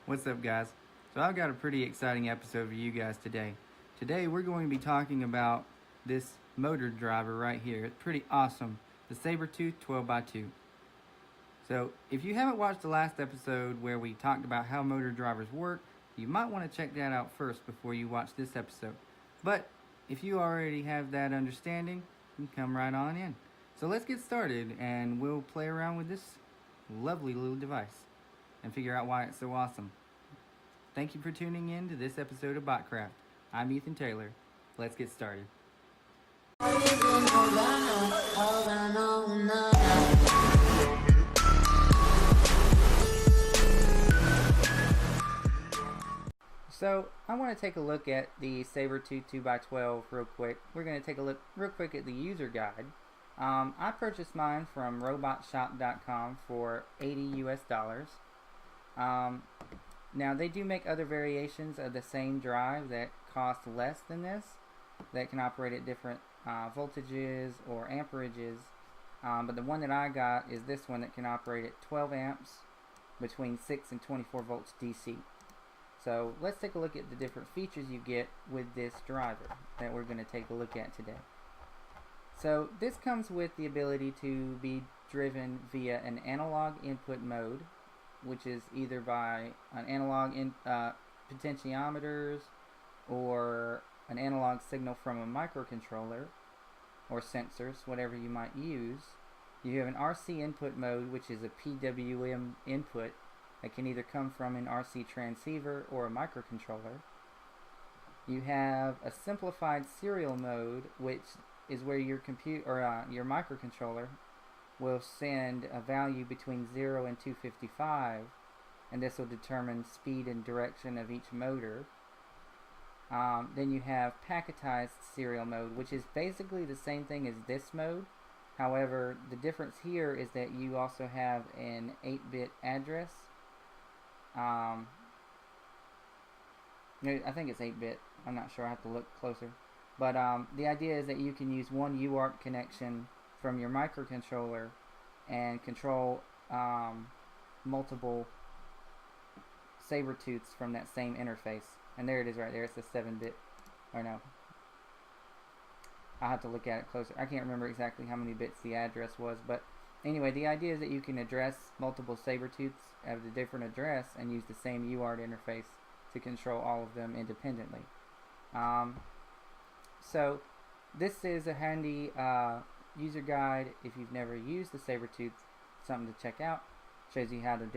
What's up, guys? So I've got a pretty exciting episode for you guys today. Today we're going to be talking about this motor driver right here. It's pretty awesome, the Sabortooth 12x2. So if you haven't watched the last episode where we talked about how motor drivers work, you might want to check that out first before you watch this episode. But if you already have that understanding, you can come right on in. So let's get started and we'll play around with this lovely little device and figure out why it's so awesome. Thank you for tuning in to this episode of Botcraft. I'm Ethan Taylor. Let's get started. So I want to take a look at the Sabortooth 2x12 real quick. We're going to take a look real quick at the user guide. I purchased mine from robotshop.com for $80 US. Now they do make other variations of the same drive that cost less than this, that can operate at different voltages or amperages, but the one that I got is this one that can operate at 12 amps between 6 and 24 volts DC. So let's take a look at the different features you get with this driver that we're going to take a look at today. So this comes with the ability to be driven via an analog input mode, which is either by an analog potentiometers or an analog signal from a microcontroller or sensors, whatever you might use. You have an RC input mode, which is a PWM input that can either come from an RC transceiver or a microcontroller. You have a simplified serial mode, which is where your your microcontroller will send a value between 0 and 255, and this will determine speed and direction of each motor. Then you have packetized serial mode, which is basically the same thing as this mode. However, the difference here is that you also have an 8-bit address. I think it's 8-bit. I'm not sure. I have to look closer. But the idea is that you can use one UART connection from your microcontroller and control multiple Sabortooths from that same interface. And there it is right there. It's a 7-bit, or no, I'll have to look at it closer. I can't remember exactly how many bits the address was, but anyway, the idea is that you can address multiple Sabortooths at a different address and use the same UART interface to control all of them independently. So this is a handy user guide if you've never used the Sabortooth. Something to check out. Shows you how to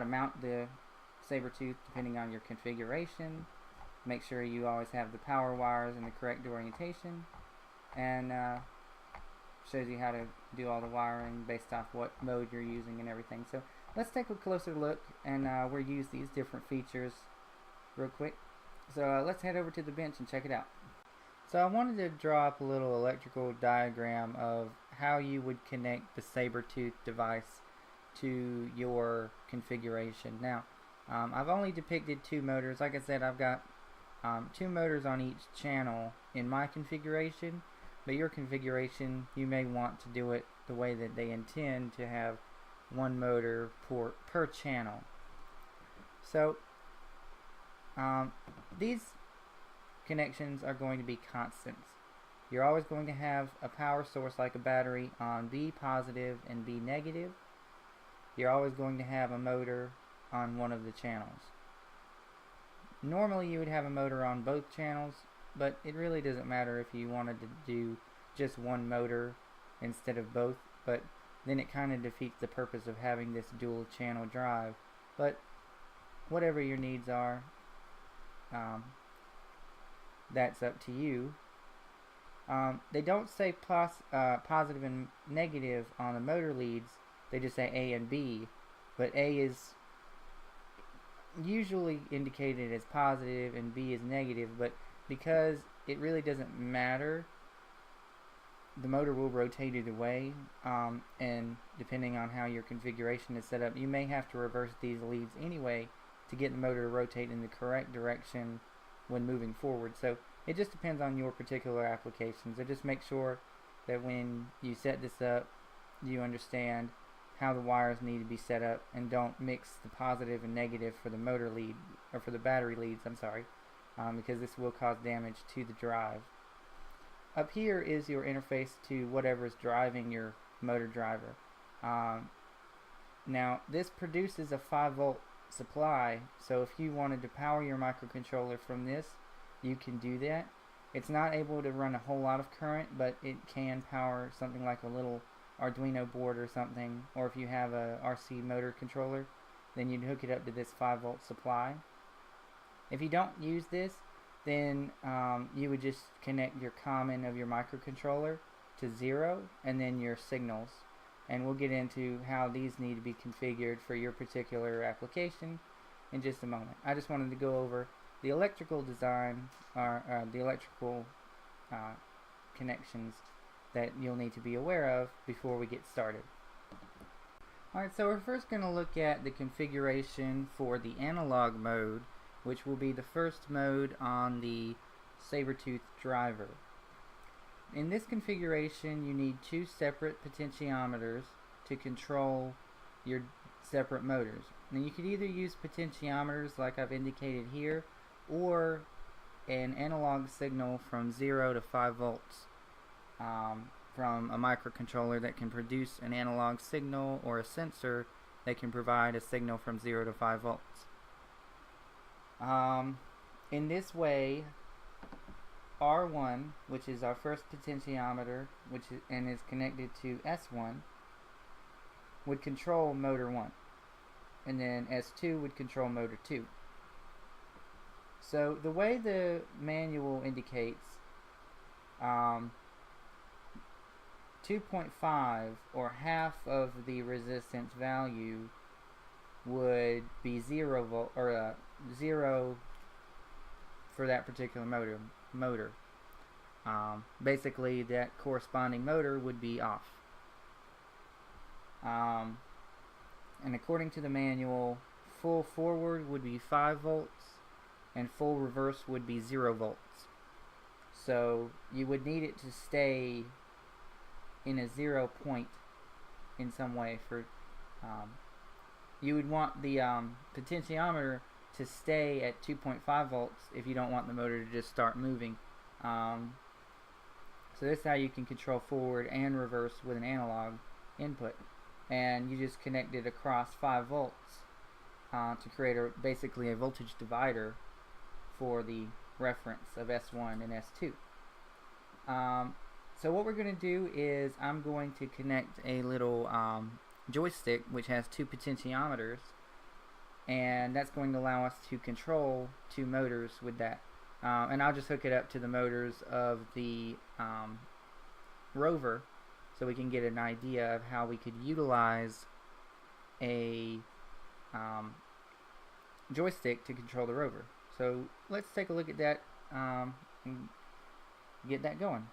mount the Sabortooth depending on your configuration. Make sure you always have the power wires in the correct orientation, and shows you how to do all the wiring based off what mode you're using and everything. So let's take a closer look, and we'll use these different features real quick. So let's head over to the bench and check it out. So I wanted to draw up a little electrical diagram of how you would connect the Sabortooth device to your configuration. Now, I've only depicted 2 motors. Like I said, I've got 2 motors on each channel in my configuration, but your configuration, you may want to do it the way that they intend, to have 1 motor per channel. So these connections are going to be constants. You're always going to have a power source like a battery on B positive and B negative. You're always going to have a motor on one of the channels. Normally you would have a motor on both channels, but it really doesn't matter if you wanted to do just 1 motor instead of both, but then it kind of defeats the purpose of having this dual channel drive. But whatever your needs are, that's up to you. They don't say positive and negative on the motor leads. They just say A and B, but A is usually indicated as positive and B is negative, but because it really doesn't matter, the motor will rotate either way, and depending on how your configuration is set up, you may have to reverse these leads anyway to get the motor to rotate in the correct direction when moving forward. So it just depends on your particular application. So just make sure that when you set this up, you understand how the wires need to be set up, and don't mix the positive and negative for the motor lead, or for the battery leads, I'm sorry, because this will cause damage to the drive. Up here is your interface to whatever is driving your motor driver. Now this produces a 5-volt supply, so if you wanted to power your microcontroller from this, you can do that. It's not able to run a whole lot of current, but it can power something like a little Arduino board or something, or if you have a RC motor controller, then you'd hook it up to this 5-volt supply. If you don't use this, then you would just connect your common of your microcontroller to 0 and then your signals, and we'll get into how these need to be configured for your particular application in just a moment. I just wanted to go over the electrical design, or the electrical connections that you'll need to be aware of before we get started. Alright, so we're first going to look at the configuration for the analog mode, which will be the first mode on the Sabortooth driver. In this configuration, you need 2 separate potentiometers to control your separate motors. Now you could either use potentiometers like I've indicated here, or an analog signal from 0 to 5 volts from a microcontroller that can produce an analog signal, or a sensor that can provide a signal from 0 to 5 volts. In this way, R1, which is our first potentiometer, and is connected to S1, would control motor 1, and then S2 would control motor 2. So the way the manual indicates, 2.5, or half of the resistance value, would be 0 volt, or 0 for that particular motor. Basically, that corresponding motor would be off. And according to the manual, full forward would be 5 volts, and full reverse would be 0 volts. So you would need it to stay in a 0 point in some way. For you would want the potentiometer to stay at 2.5 volts if you don't want the motor to just start moving. So this is how you can control forward and reverse with an analog input, and you just connect it across 5 volts to create basically a voltage divider for the reference of S1 and S2. So what we're going to do is I'm going to connect a little joystick which has 2 potentiometers, and that's going to allow us to control 2 motors with that. And I'll just hook it up to the motors of the rover so we can get an idea of how we could utilize a joystick to control the rover. So let's take a look at that and get that going.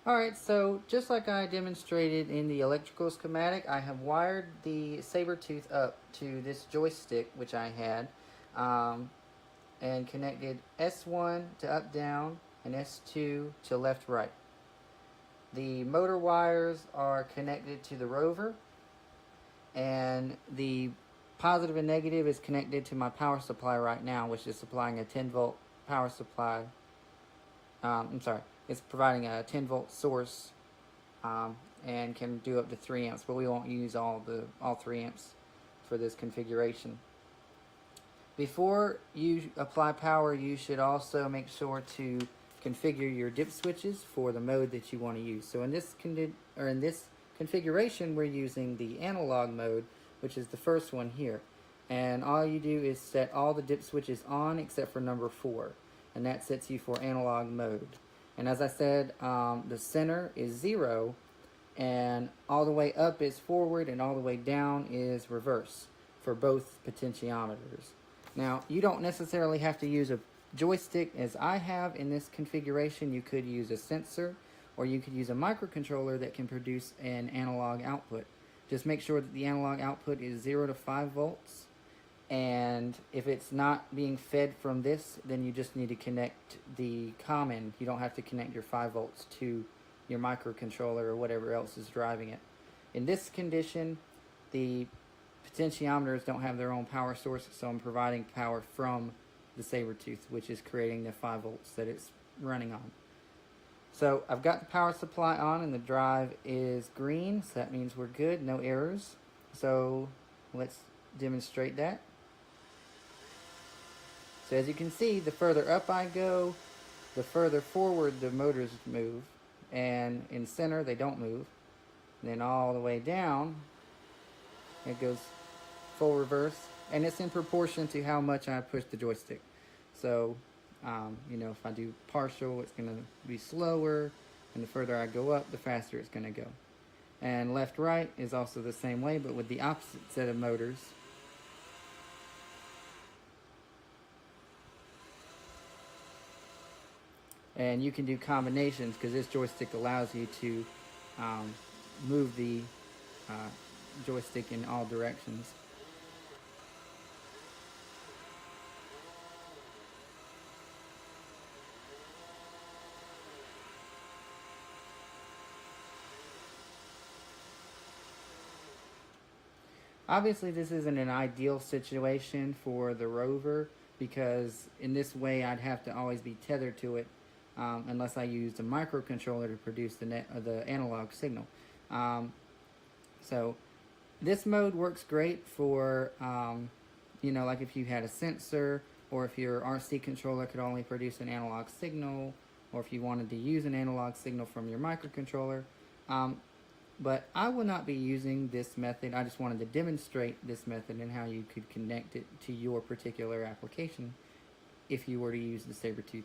Alright, so just like I demonstrated in the electrical schematic, I have wired the Sabortooth up to this joystick which I had, and connected S1 to up down and S2 to left right. The motor wires are connected to the rover, and the positive and negative is connected to my power supply right now, which is supplying a 10-volt power supply. It's providing a 10-volt source and can do up to 3 amps, but we won't use all 3 amps for this configuration. Before you apply power, you should also make sure to configure your dip switches for the mode that you want to use. So in this configuration, we're using the analog mode, which is the first one here. And all you do is set all the dip switches on except for number 4, and that sets you for analog mode. And as I said, the center is 0, and all the way up is forward, and all the way down is reverse for both potentiometers. Now, you don't necessarily have to use a joystick as I have in this configuration. You could use a sensor, or you could use a microcontroller that can produce an analog output. Just make sure that the analog output is 0 to 5 volts, and if it's not being fed from this, then you just need to connect the common. You don't have to connect your 5 volts to your microcontroller or whatever else is driving it. In this condition, the potentiometers don't have their own power source, so I'm providing power from the Sabortooth, which is creating the 5 volts that it's running on. So I've got the power supply on and the drive is green, so that means we're good, no errors. So let's demonstrate that. So as you can see, the further up I go, the further forward the motors move, and in center they don't move. And then all the way down, it goes full reverse, and it's in proportion to how much I push the joystick. So, you know, if I do partial, it's going to be slower, and the further I go up, the faster it's going to go. And left-right is also the same way, but with the opposite set of motors. And you can do combinations because this joystick allows you to move the joystick in all directions. Obviously this isn't an ideal situation for the rover because in this way I'd have to always be tethered to it unless I used a microcontroller to produce the analog signal. So this mode works great for, you know, like if you had a sensor, or if your RC controller could only produce an analog signal, or if you wanted to use an analog signal from your microcontroller. But I will not be using this method. I just wanted to demonstrate this method and how you could connect it to your particular application if you were to use the Sabortooth.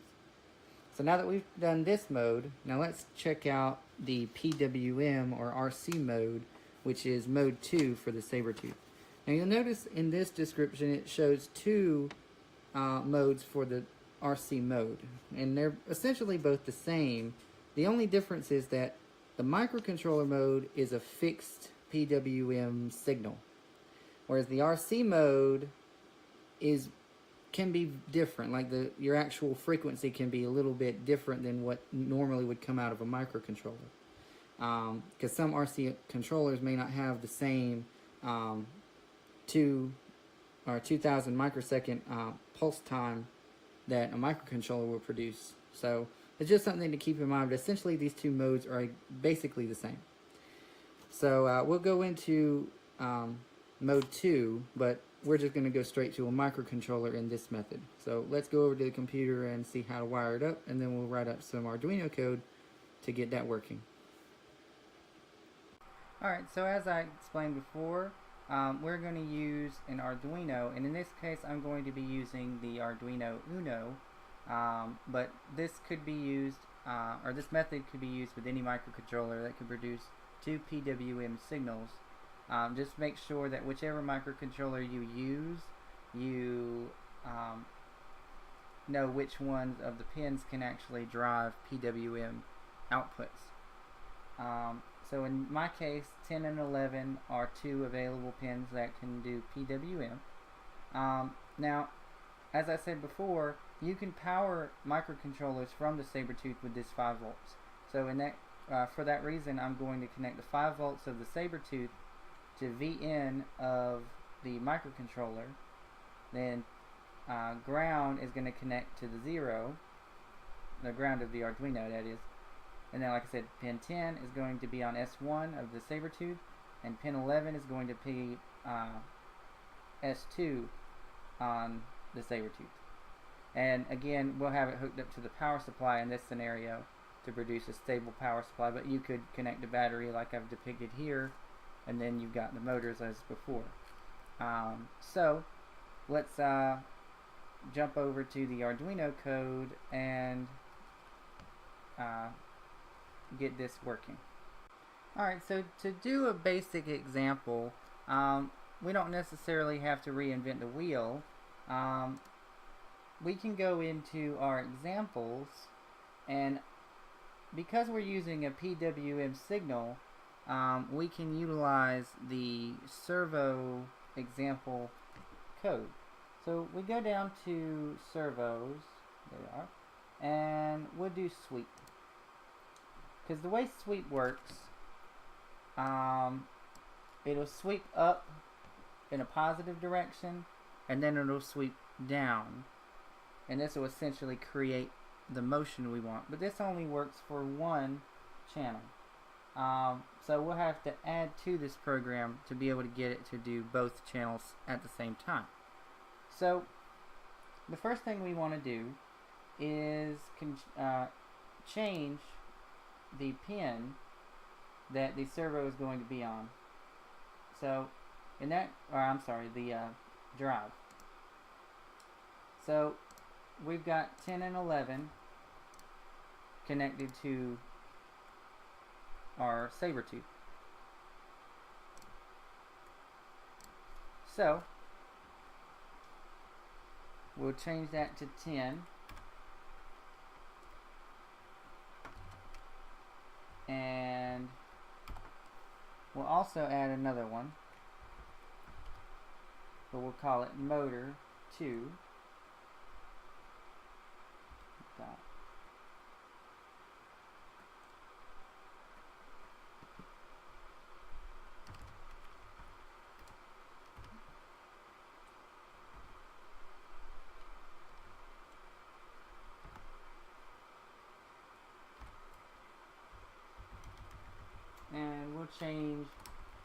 So now that we've done this mode, now let's check out the PWM or RC mode, which is mode 2 for the Sabortooth. Now you'll notice in this description it shows two modes for the RC mode, and they're essentially both the same. The only difference is that the microcontroller mode is a fixed PWM signal, whereas the RC mode can be different. Like your actual frequency can be a little bit different than what normally would come out of a microcontroller. Because some RC controllers may not have the same 2000 microsecond pulse time that a microcontroller will produce. So it's just something to keep in mind, but essentially these two modes are basically the same. So we'll go into mode 2, but we're just going to go straight to a microcontroller in this method. So let's go over to the computer and see how to wire it up, and then we'll write up some Arduino code to get that working. Alright, so as I explained before, we're going to use an Arduino, and in this case I'm going to be using the Arduino Uno, but this could be used, or this method could be used with any microcontroller that can produce two PWM signals. Just make sure that whichever microcontroller you use, you know which ones of the pins can actually drive PWM outputs. So in my case, 10 and 11 are two available pins that can do PWM. Now, as I said before, you can power microcontrollers from the Sabortooth with this 5 volts. So in that, for that reason, I'm going to connect the 5 volts of the Sabortooth to VN of the microcontroller. Then ground is going to connect to the 0, the ground of the Arduino, that is. And then, like I said, pin 10 is going to be on S1 of the Sabortooth, and pin 11 is going to be S2 on the Sabortooth. And again, we'll have it hooked up to the power supply in this scenario to produce a stable power supply, but you could connect a battery like I've depicted here, and then you've got the motors as before. So let's jump over to the Arduino code and get this working. Alright, so to do a basic example, we don't necessarily have to reinvent the wheel. We can go into our examples, and because we're using a PWM signal, we can utilize the servo example code. So we go down to servos, there we are, and we'll do sweep. Because the way sweep works, it'll sweep up in a positive direction, and then it'll sweep down, and this will essentially create the motion we want. But this only works for one channel, so we'll have to add to this program to be able to get it to do both channels at the same time. So the first thing we want to do is change the pin that the servo is going to be on. So in that, or I'm sorry, the drive. So we've got 10 and 11 connected to our Sabortooth. So we'll change that to 10, and we'll also add another one, but we'll call it motor 2. And we'll change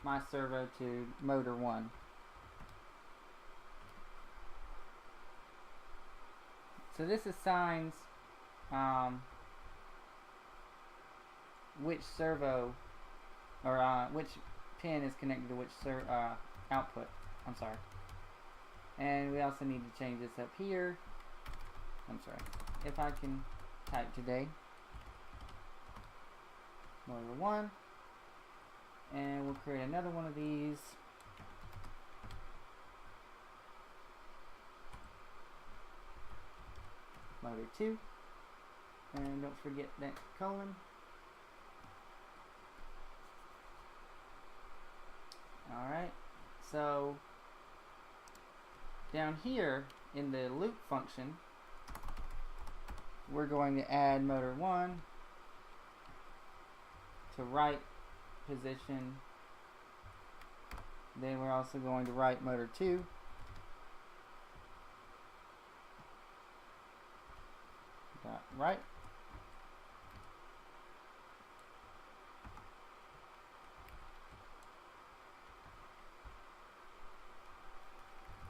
my servo to motor 1. So this assigns which servo, or which pin is connected to which output. I'm sorry. And we also need to change this up here. I'm sorry. If I can type today. Motor 1. And we'll create another one of these. Motor 2. And don't forget that colon. Alright, so down here in the loop function, we're going to add motor 1 to right position. Then we're also going to write motor 2. Dot right.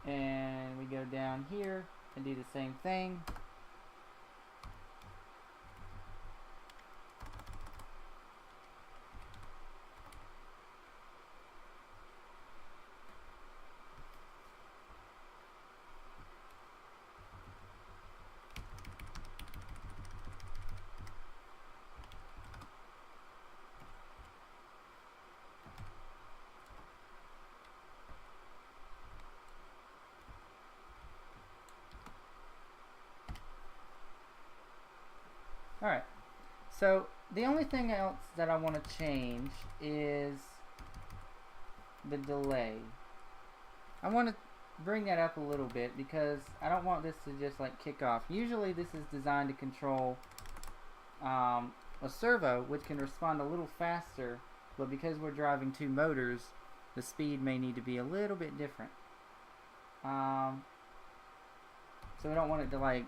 And we go down here and do the same thing. Alright, so the only thing else that I want to change is the delay. I want to bring that up a little bit because I don't want this to just like kick off. Usually this is designed to control a servo, which can respond a little faster, but because we're driving two motors, the speed may need to be a little bit different. So we don't want it to like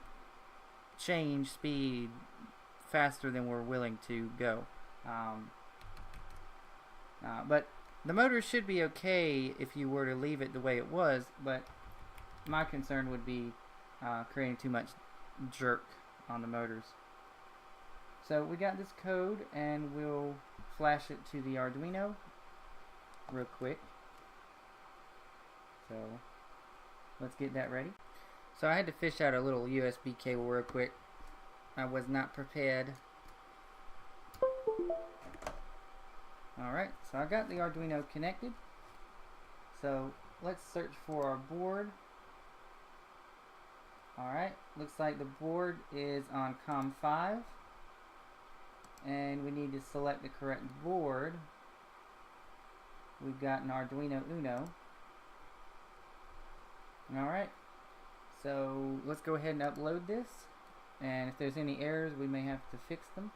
change speed faster than we're willing to go. But the motor should be okay if you were to leave it the way it was, but my concern would be creating too much jerk on the motors. So we got this code, and we'll flash it to the Arduino real quick. So let's get that ready. So I had to fish out a little USB cable real quick. I was not prepared. Alright, so I got the Arduino connected. So let's search for our board. Alright, looks like the board is on COM 5. And we need to select the correct board. We've got an Arduino Uno. Alright, so let's go ahead and upload this. And if there's any errors, we may have to fix them.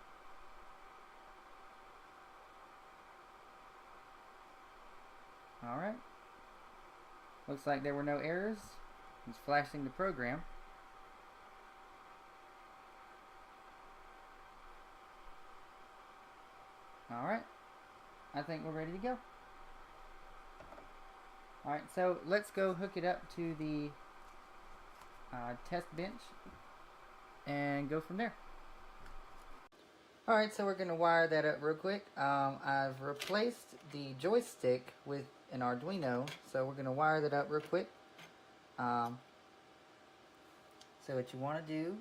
Looks like there were no errors. It's flashing the program. Alright, I think we're ready to go. Alright, so let's go hook it up to the test bench and go from there. Alright, so we're going to wire that up real quick. I've replaced the joystick with an Arduino, so we're going to wire that up real quick. So what you want to do,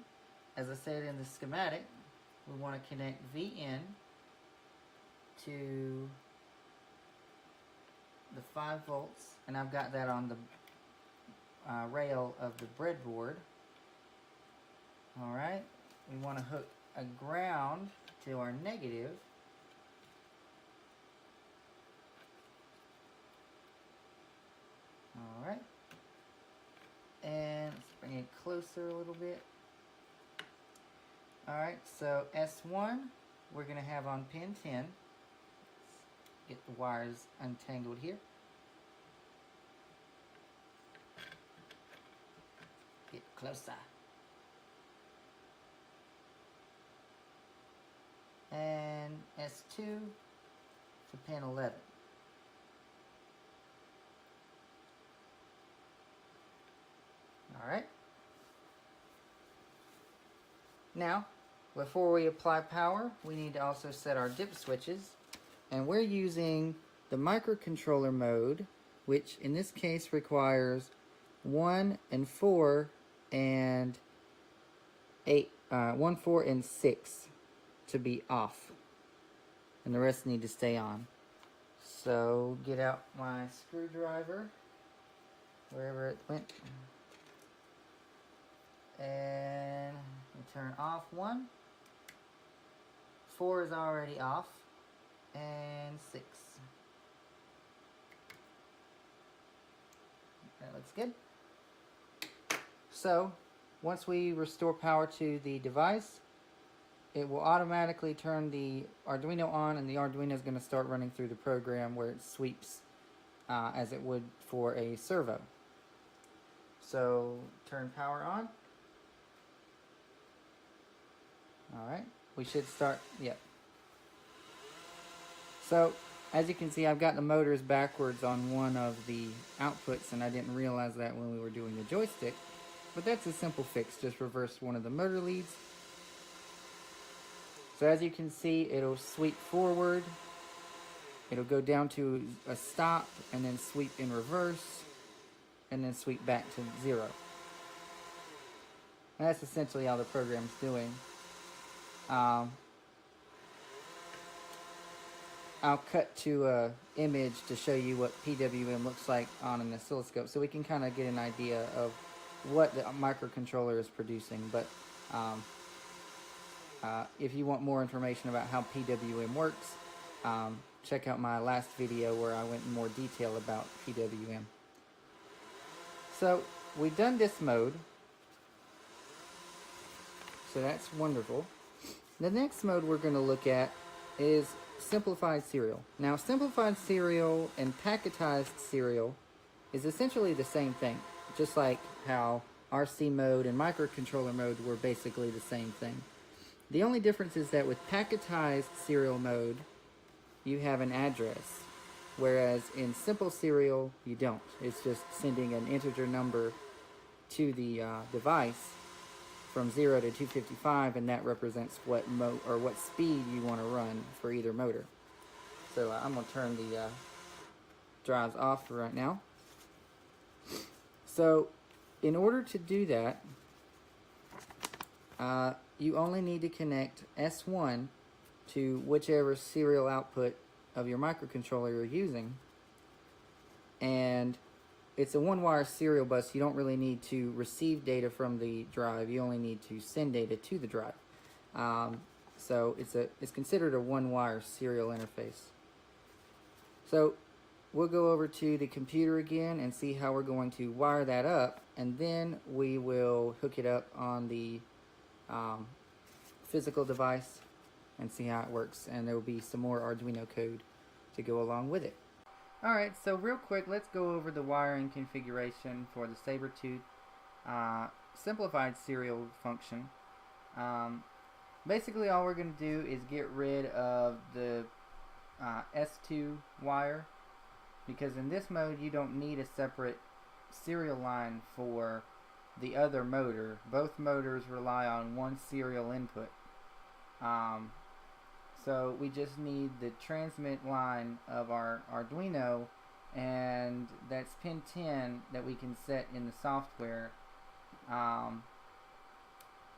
as I said in the schematic, we want to connect VN to the 5 volts, and I've got that on the rail of the breadboard. Alright, we want to hook a ground to our negative. Alright, and let's bring it closer a little bit. Alright, so S1 we're going to have on pin 10. Let's get the wires untangled here. Get closer. And S2 to pin 11. Alright. Now, before we apply power, we need to also set our dip switches. And we're using the microcontroller mode, which in this case requires 1 and 4 and 8, 1, 4, and 6 to be off, and the rest need to stay on. So get out my screwdriver, wherever it went, and turn off 1. 4 is already off, and 6. That looks good. So once we restore power to the device, it will automatically turn the Arduino on, and the Arduino is going to start running through the program where it sweeps as it would for a servo. So turn power on. Alright, we should start, yep. So as you can see, I've got the motors backwards on one of the outputs, and I didn't realize that when we were doing the joystick. But that's a simple fix, just reverse one of the motor leads. So as you can see, it'll sweep forward, it'll go down to a stop, and then sweep in reverse, and then sweep back to 0. And that's essentially all the program's doing. I'll cut to an image to show you what PWM looks like on an oscilloscope, so we can kind of get an idea of what the microcontroller is producing. But if you want more information about how PWM works, check out my last video where I went in more detail about PWM. So we've done this mode, so that's wonderful. The next mode we're going to look at is Simplified Serial. Now, Simplified Serial and Packetized Serial is essentially the same thing, just like how RC mode and microcontroller mode were basically the same thing. The only difference is that with Packetized Serial mode, you have an address, whereas in Simple Serial, you don't. It's just sending an integer number to the device from 0 to 255, and that represents what what speed you want to run for either motor. So I'm going to turn the drives off for right now. So in order to do that, you only need to connect S1 to whichever serial output of your microcontroller you're using, and it's a one-wire serial bus. You don't really need to receive data from the drive. You only need to send data to the drive. So it's considered a one-wire serial interface. So we'll go over to the computer again and see how we're going to wire that up, and then we will hook it up on the physical device and see how it works. And there will be some more Arduino code to go along with it. Alright, so real quick, let's go over the wiring configuration for the Sabortooth Simplified Serial function. Basically all we're going to do is get rid of the S2 wire, because in this mode you don't need a separate serial line for the other motor. Both motors rely on one serial input. So we just need the transmit line of our Arduino, and that's pin 10 that we can set in the software.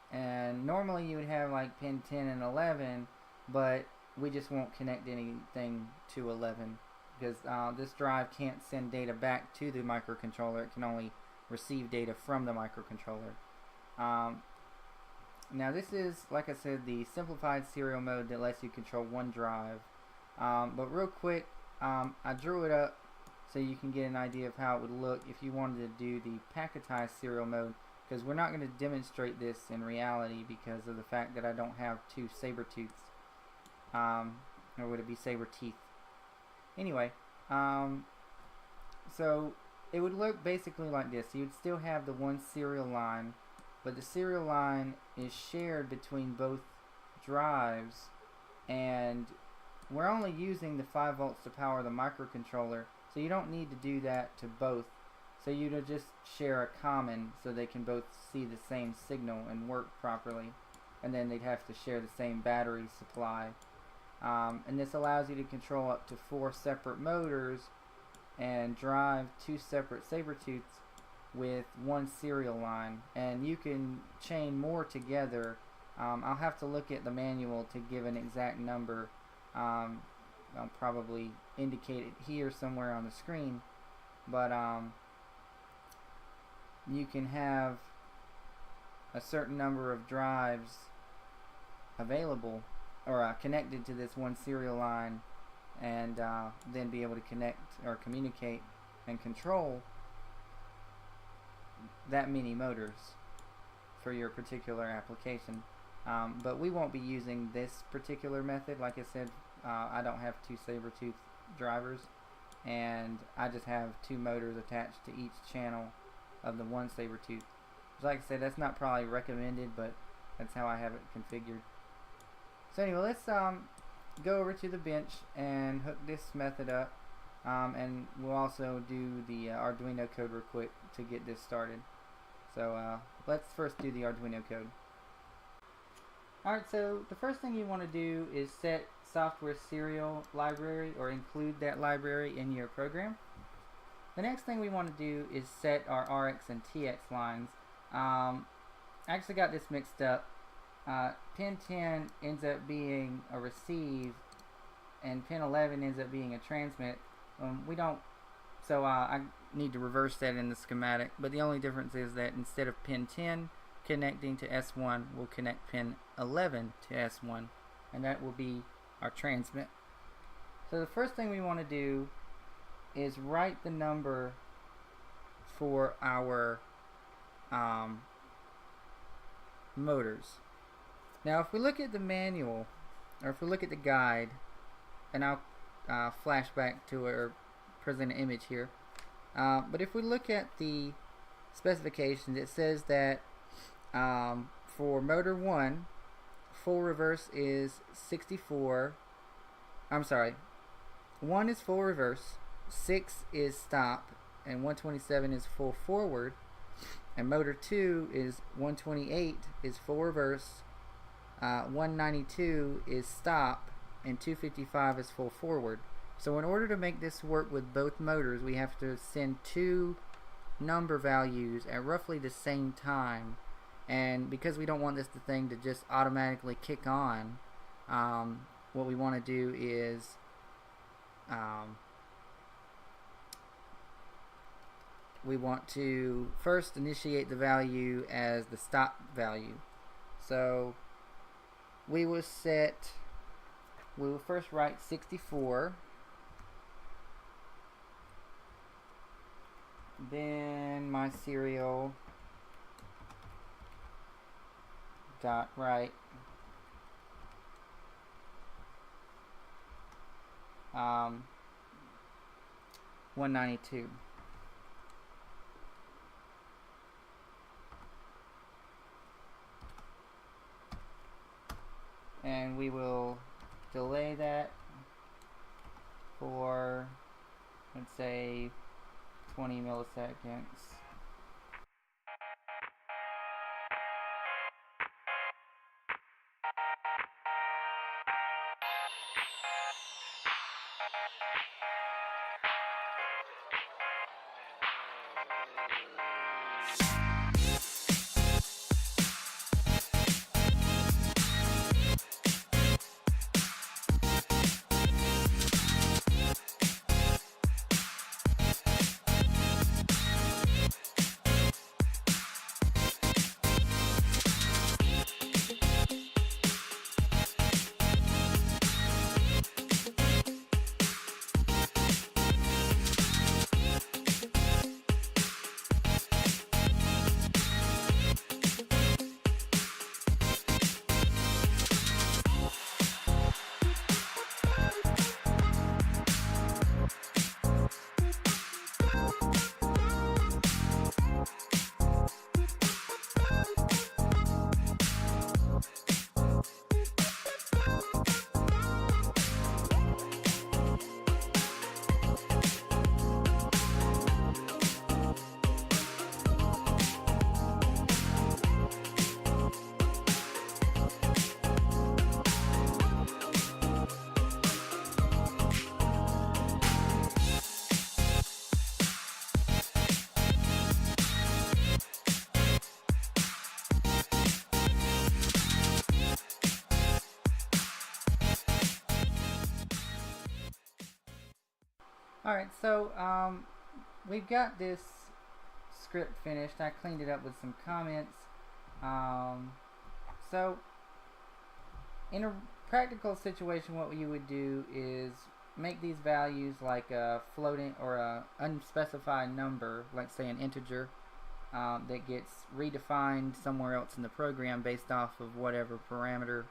And normally you would have like pin 10 and 11, but we just won't connect anything to 11 because this drive can't send data back to the microcontroller. It can only receive data from the microcontroller. Now this is, like I said, the simplified serial mode that lets you control one drive. But real quick, I drew it up so you can get an idea of how it would look if you wanted to do the packetized serial mode, because we're not going to demonstrate this in reality because of the fact that I don't have two Sabortooths. Or would it be saber teeth? Anyway, so it would look basically like this. You'd still have the one serial line, but the serial line is shared between both drives, and we're only using the 5 volts to power the microcontroller, so you don't need to do that to both. So you'd just share a common so they can both see the same signal and work properly, and then they'd have to share the same battery supply. And this allows you to control up to 4 separate motors and drive 2 separate Sabortooths with one serial line, and you can chain more together. I'll have to look at the manual to give an exact number. I'll probably indicate it here somewhere on the screen, but you can have a certain number of drives available or connected to this one serial line, and then be able to connect or communicate and control that many motors for your particular application. But we won't be using this particular method. Like I said, I don't have 2 Sabortooth drivers, and I just have 2 motors attached to each channel of the one Sabortooth. Like I said, that's not probably recommended, but that's how I have it configured. So anyway, let's go over to the bench and hook this method up, and we'll also do the Arduino code real quick to get this started. So let's first do the Arduino code. Alright, so the first thing you want to do is set software serial library, or include that library in your program. The next thing we want to do is set our RX and TX lines. I actually got this mixed up. Pin 10 ends up being a receive, and pin 11 ends up being a transmit. So I need to reverse that in the schematic, but the only difference is that instead of pin 10 connecting to S1, we'll connect pin 11 to S1, and that will be our transmit. So the first thing we want to do is write the number for our motors. Now if we look at the manual, or if we look at the guide, and I'll flash back to it or present an image here, but if we look at the specifications, it says that for motor 1, full reverse is 64. I'm sorry, 1 is full reverse, 6 is stop, and 127 is full forward. And motor 2 is 128 is full reverse, 192 is stop, and 255 is full forward. So in order to make this work with both motors, we have to send 2 number values at roughly the same time. And because we don't want this thing to just automatically kick on, what we want to do is we want to first initiate the value as the stop value. So we will first write 64, then my serial dot write 192. And we will delay that for, let's say, 20 milliseconds. Alright, so we've got this script finished. I cleaned it up with some comments. So in a practical situation, what you would do is make these values like a floating or a unspecified number, like say an integer, that gets redefined somewhere else in the program based off of whatever parameter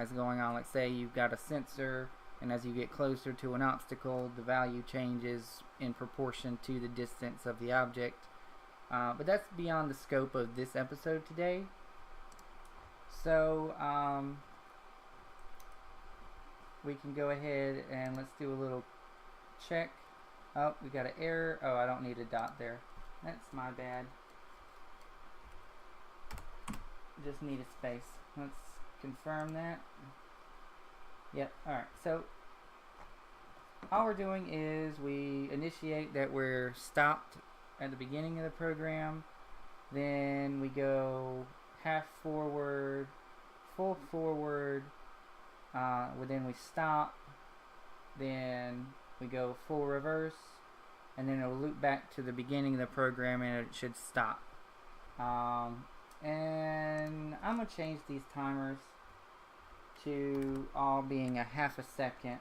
is going on. Like say you've got a sensor, and as you get closer to an obstacle, the value changes in proportion to the distance of the object. But that's beyond the scope of this episode today. So we can go ahead and let's do a little check. Oh, we got an error. Oh, I don't need a dot there. That's my bad. Just need a space. Let's confirm that. Yep, alright, so all we're doing is we initiate that we're stopped at the beginning of the program, then we go half forward, full forward, then we stop, then we go full reverse, and then it'll loop back to the beginning of the program and it should stop. And I'm going to change these timers to all being a half a second.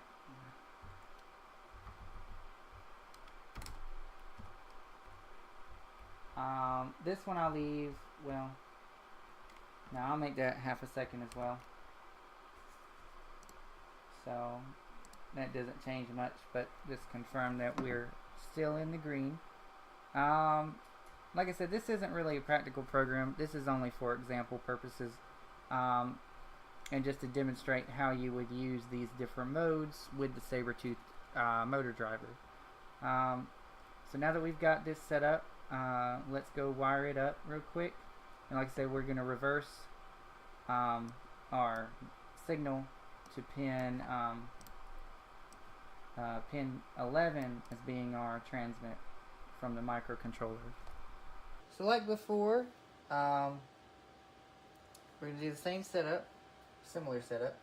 This one I'll leave, well, no, I'll make that half a second as well. So that doesn't change much, but just confirm that we're still in the green. Like I said, this isn't really a practical program. This is only for example purposes. And just to demonstrate how you would use these different modes with the Sabortooth motor driver. So now that we've got this set up, let's go wire it up real quick. And like I said, we're going to reverse our signal to pin pin 11 as being our transmit from the microcontroller. So like before, we're going to do the same setup. Similar setup,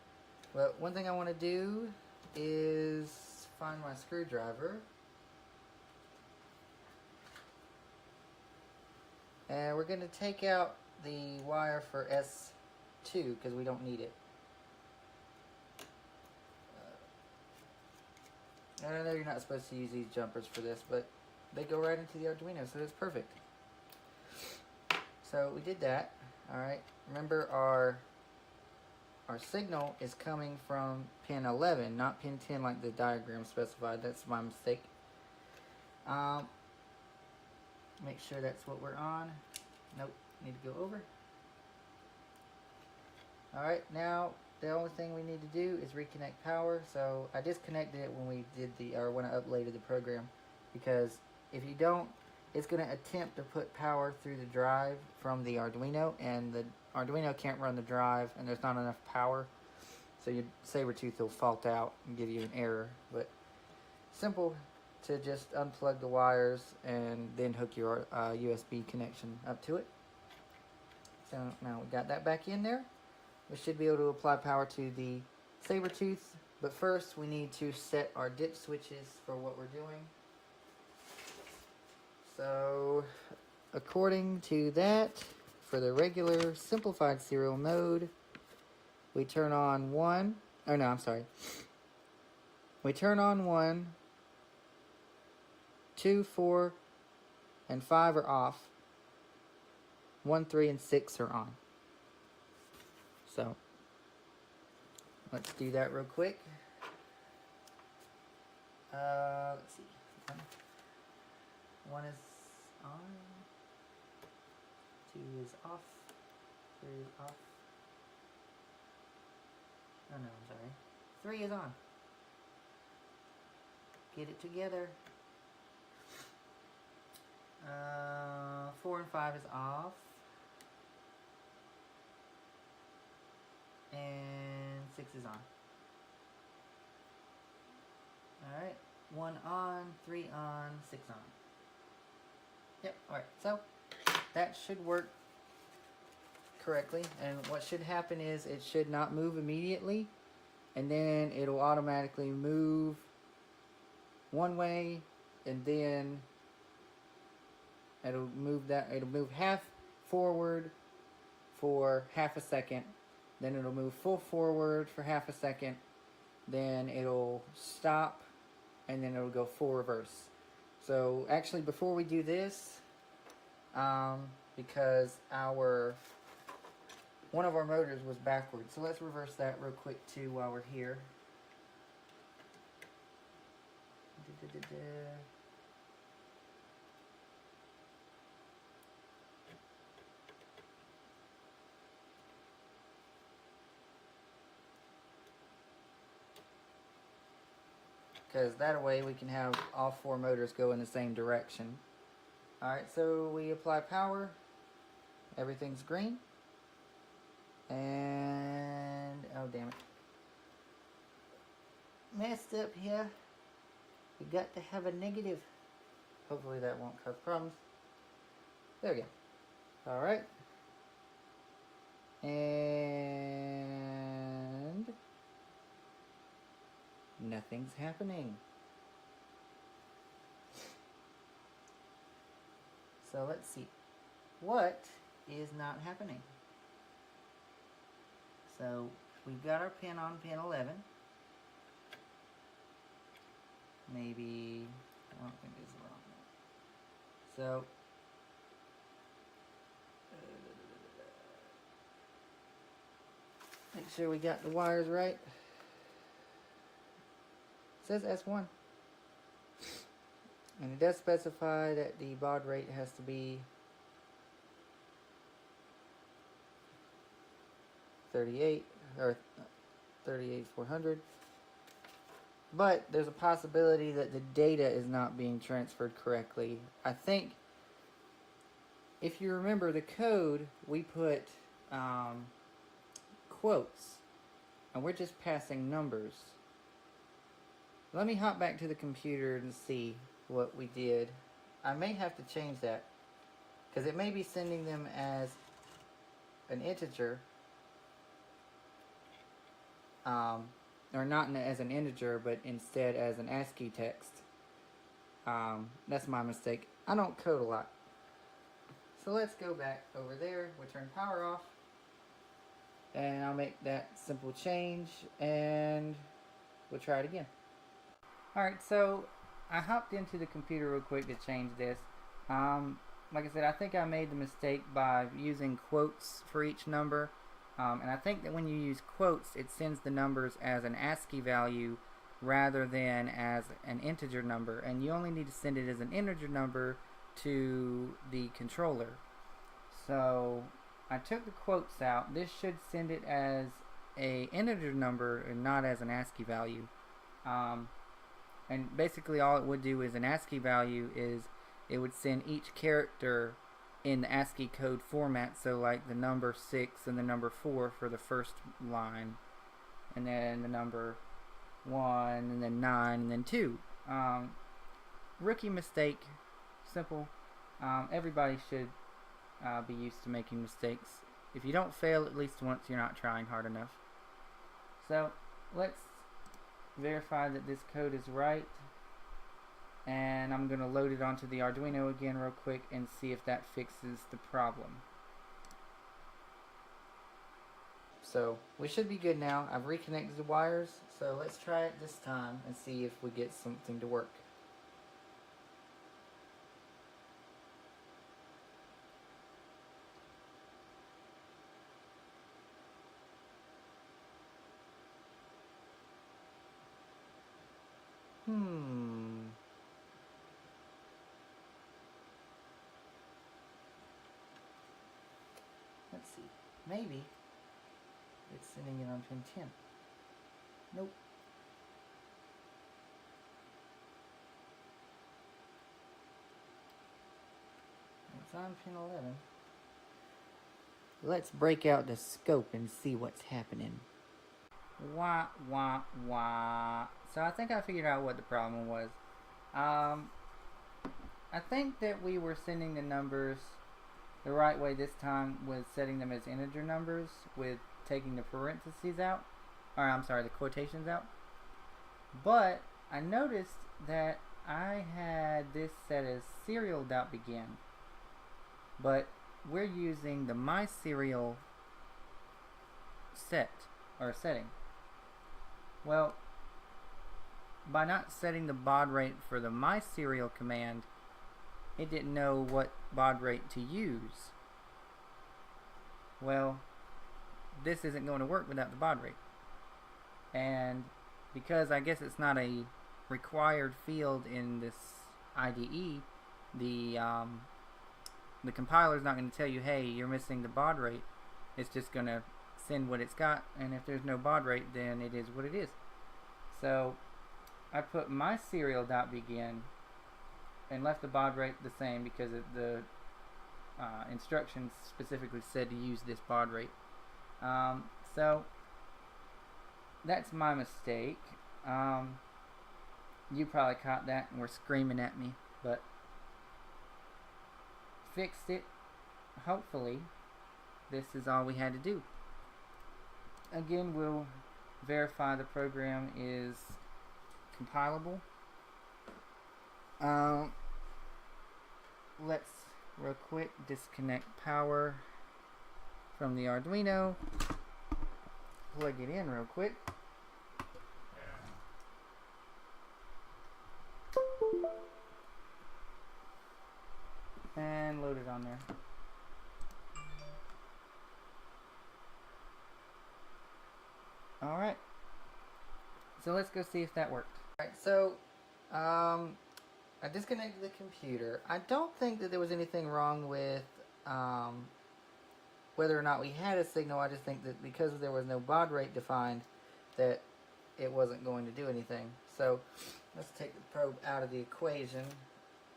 but one thing I want to do is find my screwdriver, and we're going to take out the wire for S2 because we don't need it. I know you're not supposed to use these jumpers for this, but they go right into the Arduino, so it's perfect. So we did that. Alright, remember our signal is coming from pin 11, not pin 10 like the diagram specified. That's my mistake. Make sure that's what we're on. Nope, need to go over. Alright, now the only thing we need to do is reconnect power. So I disconnected it when we did when I uploaded the program, because if you don't, it's going to attempt to put power through the drive from the Arduino, and the Arduino can't run the drive, and there's not enough power, so your Sabortooth will fault out and give you an error. But simple to just unplug the wires and then hook your USB connection up to it. So now we got that back in there. We should be able to apply power to the Sabortooth, but first we need to set our dip switches for what we're doing. So according to that, for the regular simplified serial mode, we turn on 1, we turn on 1, 2, 4, and 5 are off. 1, 3, and 6 are on. So let's do that real quick. Let's see. 1 is on. 2 is off. 3 is off. Oh no, I'm sorry. 3 is on. Get it together. 4 and 5 is off. And 6 is on. Alright. 1 on, 3 on, 6 on. Yep, alright. So that should work correctly. And what should happen is it should not move immediately, and then it'll automatically move one way, and then it'll move half forward for half a second, then it'll move full forward for half a second, then it'll stop, and then it'll go full reverse. So actually, before we do this, because one of our motors was backwards, so let's reverse that real quick too while we're here. Because that way we can have all 4 motors go in the same direction. Alright, so we apply power. Everything's green. And, oh damn it. Messed up here. We got to have a negative. Hopefully that won't cause problems. There we go. Alright. And nothing's happening. So let's see. What is not happening? So we've got our pin on pin 11. Maybe, I don't think it's the wrong one. So, make sure we got the wires right. It says S1. And it does specify that the baud rate has to be 38 or 38,400. But there's a possibility that the data is not being transferred correctly. I think, if you remember the code, we put quotes, and we're just passing numbers. Let me hop back to the computer and see what we did. I may have to change that, because it may be sending them as an integer, or not as an integer, but instead as an ASCII text. That's my mistake. I don't code a lot. So let's go back over there. We'll turn power off, and I'll make that simple change, and we'll try it again. Alright, so I hopped into the computer real quick to change this. Like I said, I think I made the mistake by using quotes for each number. And I think that when you use quotes, it sends the numbers as an ASCII value rather than as an integer number, and you only need to send it as an integer number to the controller. So I took the quotes out. This should send it as a integer number and not as an ASCII value. And basically all it would do is an ASCII value is it would send each character in the ASCII code format, so like the number 6 and the number 4 for the first line, and then the number 1 and then 9 and then 2. Rookie mistake, simple. Everybody should be used to making mistakes. If you don't fail at least once, you're not trying hard enough. So let's verify that this code is right, and I'm going to load it onto the Arduino again real quick and see if that fixes the problem. So we should be good now. I've reconnected the wires, so let's try it this time and see if we get something to work. Let's see. Maybe it's sending it on pin 10. Nope. It's on pin 11. Let's break out the scope and see what's happening. Wah, wah, wah. So I think I figured out what the problem was. I think that we were sending the numbers the right way this time, with setting them as integer numbers with taking the parentheses out, or I'm sorry, the quotations out. But I noticed that I had this set as serial.begin, but we're using the mySerial set or setting. Well, by not setting the baud rate for the mySerial command, it didn't know what baud rate to use. Well, this isn't going to work without the baud rate. And because I guess it's not a required field in this IDE, the compiler is not going to tell you, hey, you're missing the baud rate. It's just going to send what it's got, and if there's no baud rate, then it is what it is. So I put mySerial.begin and left the baud rate the same because the instructions specifically said to use this baud rate. So that's my mistake. You probably caught that and were screaming at me, but fixed it. Hopefully this is all we had to do. Again, we'll verify the program is compilable. Let's real quick disconnect power from the Arduino, plug it in real quick. And load it on there. Alright, so let's go see if that worked. Alright, so I disconnected the computer. I don't think that there was anything wrong with whether or not we had a signal. I just think that because there was no baud rate defined, that it wasn't going to do anything. So let's take the probe out of the equation.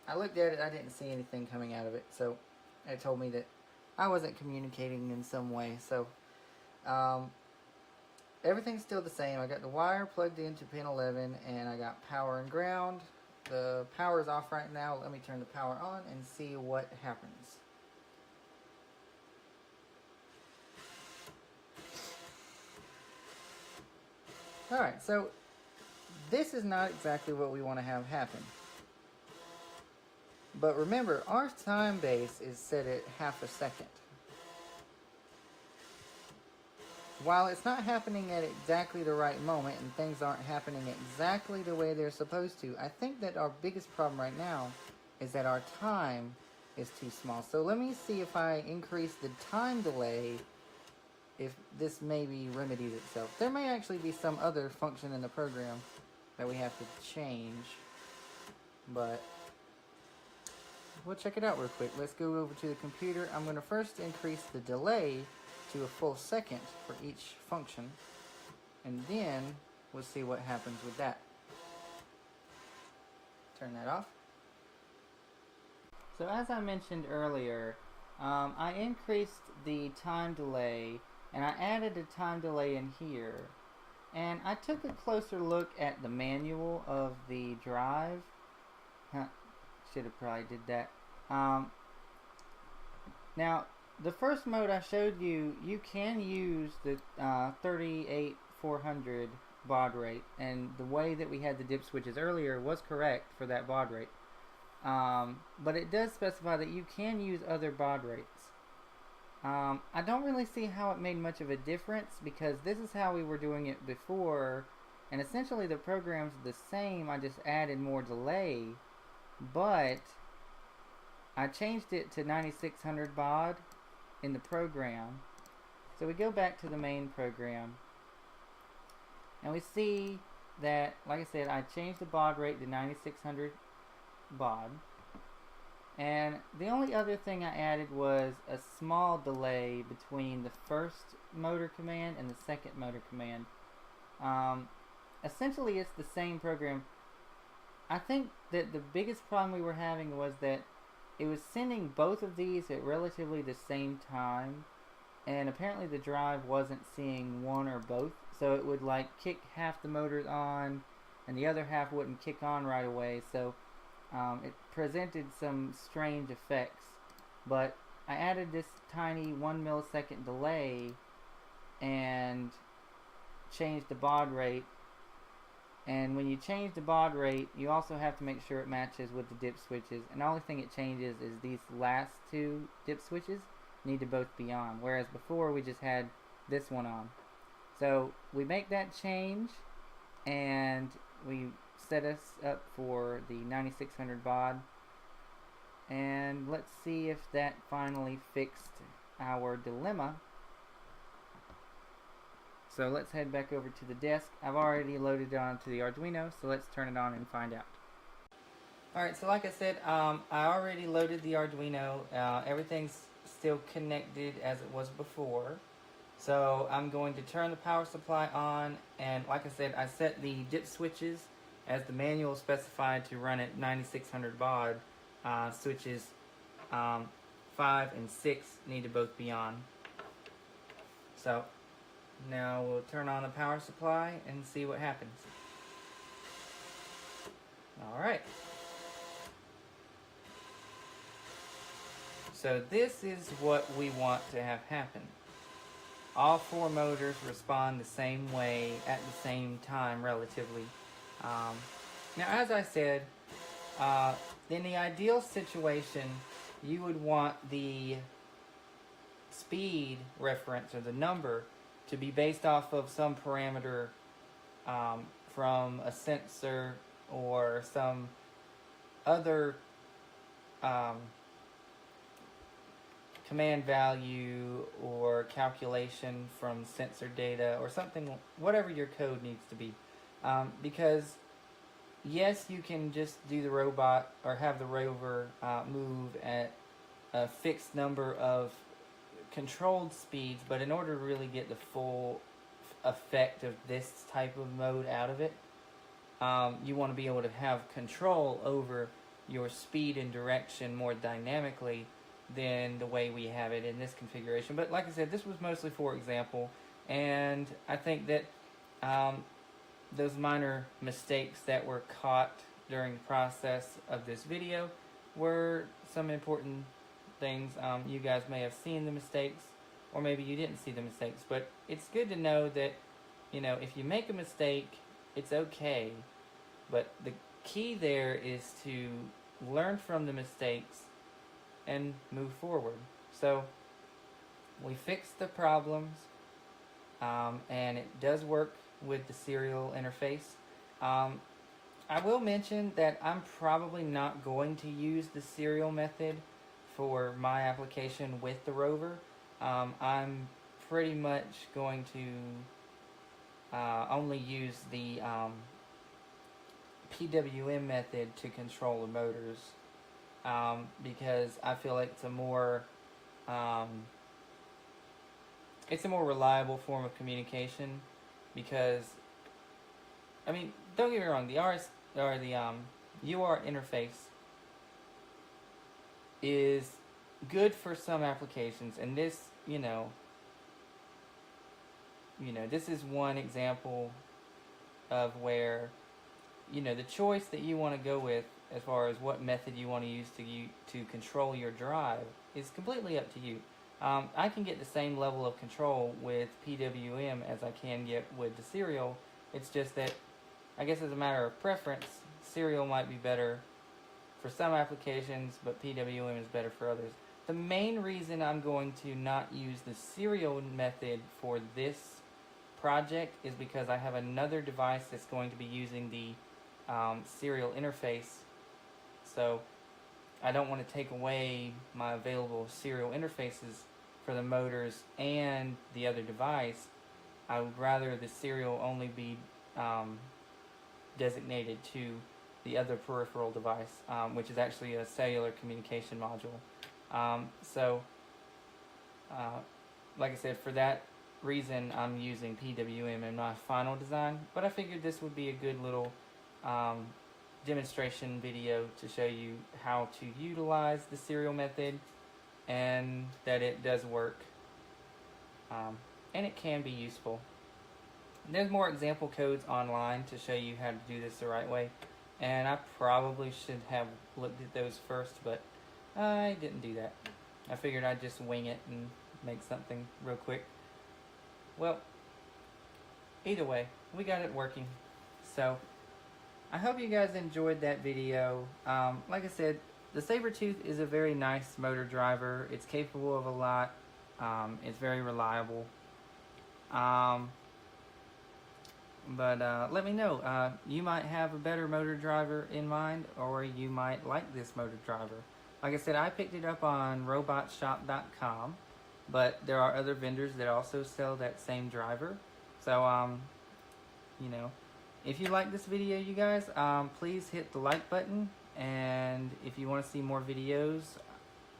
I looked at it, I didn't see anything coming out of it, so it told me that I wasn't communicating in some way. So everything's still the same. I got the wire plugged into pin 11, and I got power and ground. The power is off right now. Let me turn the power on and see what happens. Alright, so this is not exactly what we want to have happen. But remember, our time base is set at half a second. While it's not happening at exactly the right moment and things aren't happening exactly the way they're supposed to, I think that our biggest problem right now is that our time is too small. So let me see if I increase the time delay, if this maybe remedies itself. There may actually be some other function in the program that we have to change, but we'll check it out real quick. Let's go over to the computer. I'm going to first increase the delay to a full second for each function, and then we'll see what happens with that. Turn that off. So as I mentioned earlier, I increased the time delay, and I added a time delay in here. And I took a closer look at the manual of the drive. Should have probably did that. Now, the first mode I showed you, you can use the 38400 baud rate, and the way that we had the dip switches earlier was correct for that baud rate. But it does specify that you can use other baud rates. I don't really see how it made much of a difference, because this is how we were doing it before, and essentially the program's the same. I just added more delay, but I changed it to 9600 baud in the program. So we go back to the main program, and we see that, like I said, I changed the baud rate to 9600 baud. And the only other thing I added was a small delay between the first motor command and the second motor command. Essentially, it's the same program. I think that the biggest problem we were having was that it was sending both of these at relatively the same time, and apparently the drive wasn't seeing one or both, so it would like kick half the motors on and the other half wouldn't kick on right away. So it presented some strange effects, but I added this tiny 1 millisecond delay and changed the baud rate. And when you change the baud rate, you also have to make sure it matches with the dip switches, and the only thing it changes is these last two dip switches need to both be on, whereas before we just had this one on. So we make that change, and we set us up for the 9600 baud, and let's see if that finally fixed our dilemma. So let's head back over to the desk. I've already loaded it onto the Arduino, so let's turn it on and find out. Alright, so like I said, I already loaded the Arduino. Everything's still connected as it was before. So I'm going to turn the power supply on, and like I said, I set the dip switches as the manual specified to run at 9600 baud. Switches 5 and 6 need to both be on. So now we'll turn on the power supply and see what happens. Alright. So this is what we want to have happen. All four motors respond the same way at the same time, relatively. Now, as I said, in the ideal situation, you would want the speed reference, or the number, to be based off of some parameter from a sensor or some other command value or calculation from sensor data or something, whatever your code needs to be. Because yes, you can just do the robot or have the rover move at a fixed number of controlled speeds, but in order to really get the full effect of this type of mode out of it, you want to be able to have control over your speed and direction more dynamically than the way we have it in this configuration. But like I said, this was mostly for example, and I think that those minor mistakes that were caught during the process of this video were some important things. You guys may have seen the mistakes, or maybe you didn't see the mistakes, but it's good to know that, you know, if you make a mistake, it's okay, but the key there is to learn from the mistakes and move forward. So we fixed the problems, and it does work with the serial interface. I will mention that I'm probably not going to use the serial method for my application with the rover. I'm pretty much going to only use the PWM method to control the motors, because I feel like it's a more reliable form of communication. Because, I mean, don't get me wrong, the UART interface is good for some applications, and this, this is one example of where, the choice that you want to go with as far as what method you want to use to control your drive is completely up to you. I can get the same level of control with PWM as I can get with the serial. It's just that, I guess as a matter of preference, serial might be better for some applications, but PWM is better for others. The main reason I'm going to not use the serial method for this project is because I have another device that's going to be using the serial interface. So I don't want to take away my available serial interfaces for the motors and the other device. I would rather the serial only be designated to the other peripheral device, which is actually a cellular communication module. Like I said, for that reason, I'm using PWM in my final design, but I figured this would be a good little demonstration video to show you how to utilize the serial method, and that it does work, and it can be useful. There's more example codes online to show you how to do this the right way, and I probably should have looked at those first, but I didn't do that. I figured I'd just wing it and make something real quick. Well, either way, we got it working. So I hope you guys enjoyed that video. Like I said, the Sabortooth is a very nice motor driver. It's capable of a lot. It's very reliable. But let me know. You might have a better motor driver in mind, or you might like this motor driver. Like I said, I picked it up on robotshop.com, but there are other vendors that also sell that same driver. So, if you like this video, you guys, please hit the like button. And if you want to see more videos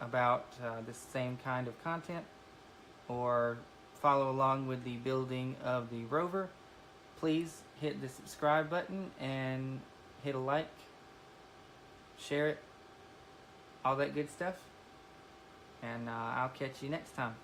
about this same kind of content, or follow along with the building of the rover, please hit the subscribe button and hit a like, share it, all that good stuff. And I'll catch you next time.